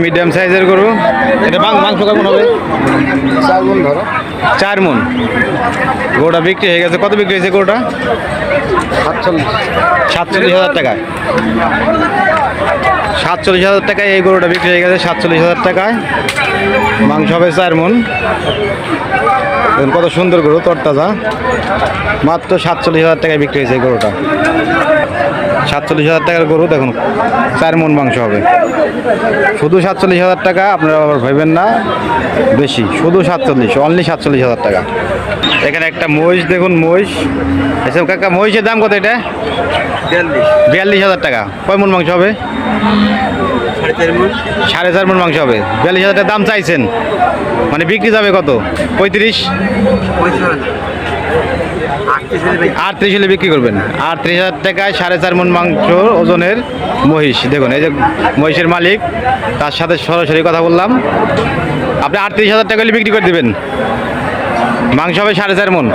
Medium সাইজের গরু, এটা মাংস কেমন হবে? 4 মণ ধরো। 4 মণ। গরুটা বিক্রি হয়ে গেছে, কত বিক্রি হয়েছে গরুটা? 47,000 টাকায়। 47,000 টাকায় এই গরুটা বিক্রি হয়ে গেছে, 47,000 টাকায়। মাংস হবে 4 মণ। কত সুন্দর গরু, তরতাজা। মাত্র 47,000 টাকায় বিক্রি হয়েছে এই গরুটা। 47,000 টাকার গরু, দেখুন 4 মণ মাংস হবে। শুধু 47,000 টাকা, আপনারা আবার ভাববেন না বেশি, শুধু 47, অনলি 47,000 টাকা। এখানে একটা মহিষ দেখুন, মহিষ। এসব কাকা, মহিষের দাম কত এটা? 42,000 টাকা। কয় মণ মাংস হবে? 4.5 মণ মাংস হবে। 42,000 টাকা দাম চাইছেন, মানে বিক্রি যাবে কত? 35, 38 হলে বিক্রি করবেন। 38,000 টাকায় 4.5 মণ মাংস ওজনের মহিষ। দেখুন এই যে মহিষের মালিক, তার সাথে সরাসরি কথা বললাম। আপনি 38,000 টাকা হলে বিক্রি করে দেবেন। মাংস হবে 4.5 মণ।